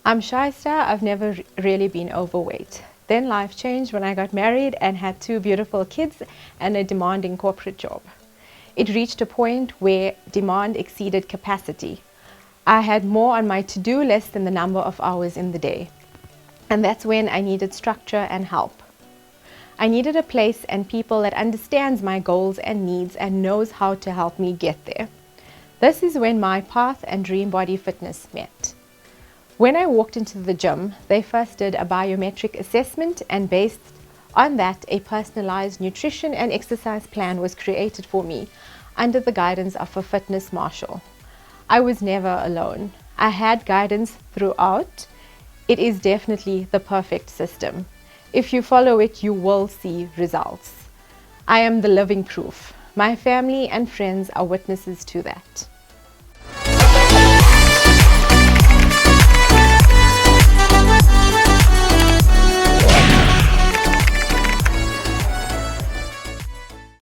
I'm Shaaista. I've never really been overweight. Then life changed when I got married and had 2 beautiful kids and a demanding corporate job. It reached a point where demand exceeded capacity. I had more on my to-do list than the number of hours in the day. And that's when I needed structure and help. I needed a place and people that understands my goals and needs and knows how to help me get there. This is when my path and dream body fitness met. When I walked into the gym, they first did a biometric assessment, and based on that, a personalized nutrition and exercise plan was created for me under the guidance of a fitness marshal. I was never alone. I had guidance throughout. It is definitely the perfect system. If you follow it, you will see results. I am the living proof. My family and friends are witnesses to that.